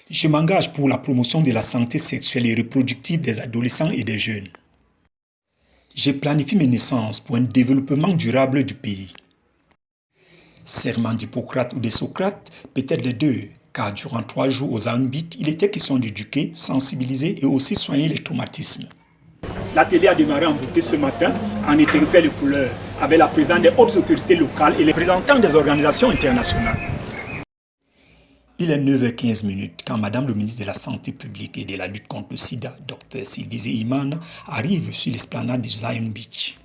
Je m'engage pour la promotion de la santé sexuelle et reproductive des adolescents et des jeunes. Je planifie mes naissances pour un développement durable du pays. Serment d'Hippocrate ou de Socrate, peut-être les deux, car durant 3 jours aux Zaounbit, il était question d'éduquer, sensibiliser et aussi soigner les traumatismes. L'atelier a démarré en beauté ce matin, en étincelles de couleurs, avec la présence des hautes autorités locales et les représentants des organisations internationales. Il est 9h15 quand Madame le ministre de la Santé publique et de la lutte contre le sida, Dr Sylvie Zeimana, arrive sur l'esplanade du Zion Beach.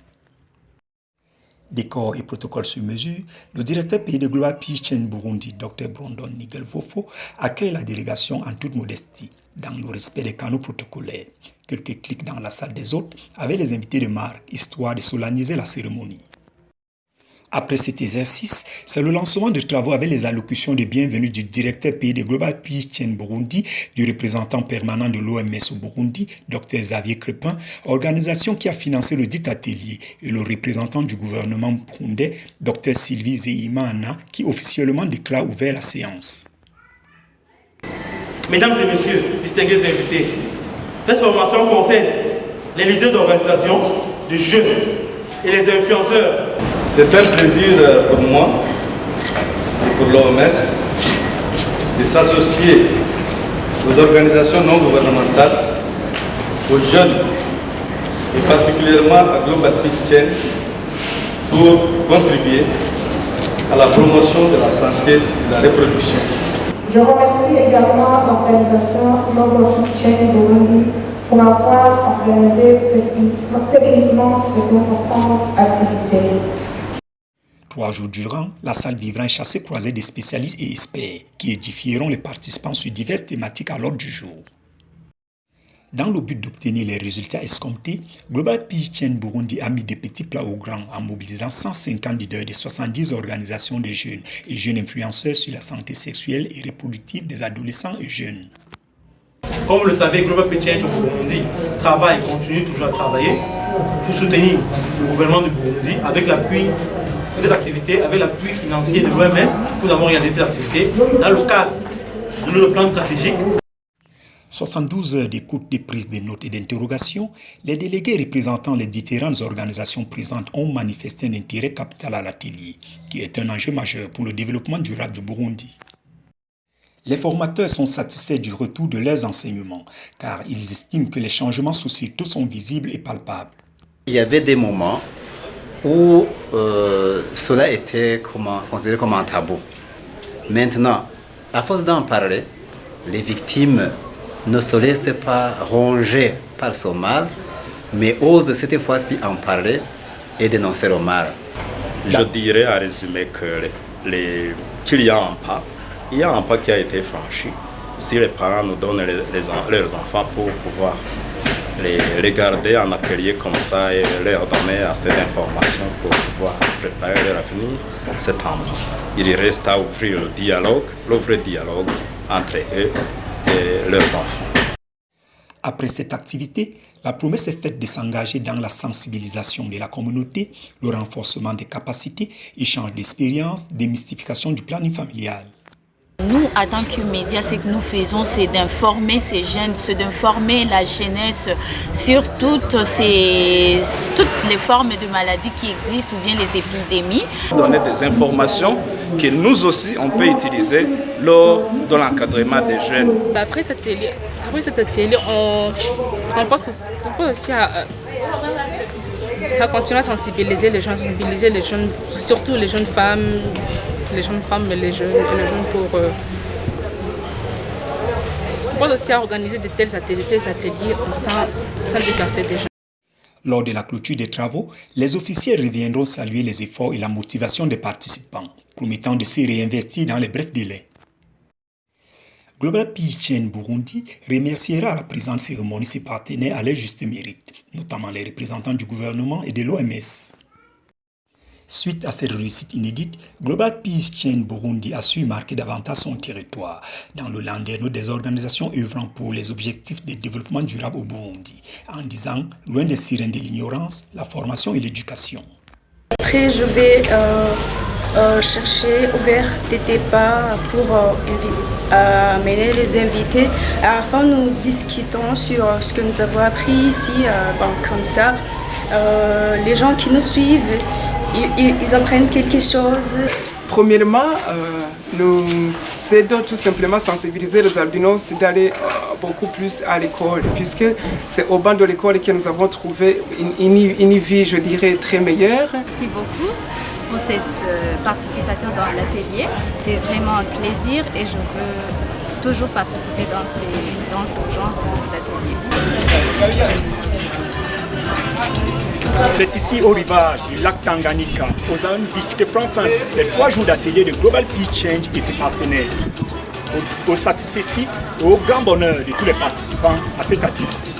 Décor et protocole sur mesure, le directeur pays de Global Peace Chain Burundi, Dr Brandon Nigel-Vofo, accueille la délégation en toute modestie, dans le respect des canaux protocolaires. Quelques clics dans la salle des hôtes avec les invités de marque, histoire de solenniser la cérémonie. Après cet exercice, c'est le lancement de travaux avec les allocutions de bienvenue du directeur pays de Global Peace Chain Burundi, du représentant permanent de l'OMS au Burundi, Dr Xavier Crepin, organisation qui a financé le dit atelier, et le représentant du gouvernement burundais, Dr Sylvie Zeimana, qui officiellement déclare ouvert la séance. Mesdames et messieurs, distingués invités, cette formation concerne les leaders d'organisations, de jeunes et les influenceurs. C'est un plaisir pour moi et pour l'OMS de s'associer aux organisations non gouvernementales, aux jeunes et particulièrement à Global Peace Chain pour contribuer à la promotion de la santé et de la reproduction. Je remercie également l'organisation Global Peace Chain Burundi pour avoir organisé techniquement cette importante activité. 3 jours durant, la salle vivra un chassé-croisé des spécialistes et experts qui édifieront les participants sur diverses thématiques à l'ordre du jour. Dans le but d'obtenir les résultats escomptés, Global Peace Chain Burundi a mis des petits plats au grand en mobilisant 150 leaders de 70 organisations de jeunes et jeunes influenceurs sur la santé sexuelle et reproductive des adolescents et jeunes. Comme vous le savez, Global Peace Chain Burundi travaille et continue toujours à travailler pour soutenir le gouvernement du Burundi avec l'appui de cette activité, avec l'appui financier de l'OMS. Nous avons réalisé cette activité dans le cadre de notre plan stratégique. 72 heures d'écoute, de prise de notes et d'interrogation, les délégués représentant les différentes organisations présentes ont manifesté un intérêt capital à l'atelier, qui est un enjeu majeur pour le développement durable du Burundi. Les formateurs sont satisfaits du retour de leurs enseignements, car ils estiment que les changements sociétaux sont visibles et palpables. Il y avait des moments où cela était considéré comme un tabou. Maintenant, à force d'en parler, les victimes ne se laissent pas ronger par ce mal, mais osent cette fois-ci en parler et dénoncer le mal. Je dirais à résumer qu'il y a un pas. Il y a un pas qui a été franchi. Si les parents nous donnent leurs enfants pour pouvoir les garder en atelier comme ça et leur donner assez d'informations pour pouvoir préparer leur avenir, c'est un pas. Il reste à ouvrir le vrai dialogue entre eux et leurs enfants. Après cette activité, la promesse est faite de s'engager dans la sensibilisation de la communauté, le renforcement des capacités, échange d'expériences, démystification du planning familial. Nous, en tant que médias, ce que nous faisons, c'est d'informer ces jeunes, c'est d'informer la jeunesse sur toutes les formes de maladies qui existent ou bien les épidémies. Donner des informations que nous aussi, on peut utiliser lors de l'encadrement des jeunes. Après cet atelier, on pense aussi à continuer à sensibiliser les gens, surtout les jeunes femmes et les jeunes pour... on pense aussi à organiser de tels ateliers sans écarter des gens. Lors de la clôture des travaux, les officiers reviendront saluer les efforts et la motivation des participants, promettant de se réinvestir dans les brefs délais. Global Peace Chain Burundi remerciera à la présente cérémonie ses partenaires à leur juste mérite, notamment les représentants du gouvernement et de l'OMS. Suite à cette réussite inédite, Global Peace Chain Burundi a su marquer davantage son territoire dans le landerneau des organisations œuvrant pour les objectifs de développement durable au Burundi, en disant, loin des sirènes de l'ignorance, la formation et l'éducation. Après, je vais chercher, ouvrir des débats pour amener les invités. À la fin, nous discutons sur ce que nous avons appris ici. Comme ça, les gens qui nous suivent, ils apprennent quelque chose. Premièrement, nous aidons tout simplement à sensibiliser les albinos d'aller beaucoup plus à l'école, puisque c'est au banc de l'école que nous avons trouvé une vie, je dirais, très meilleure. Merci beaucoup pour cette participation dans l'atelier. C'est vraiment un plaisir et je veux toujours participer dans ce genre d'atelier. C'est ici au rivage du lac Tanganyika, aux Beach, que prend fin les 3 jours d'atelier de Global Peace Change et ses partenaires. Au satisfecit et au grand bonheur de tous les participants à cet atelier.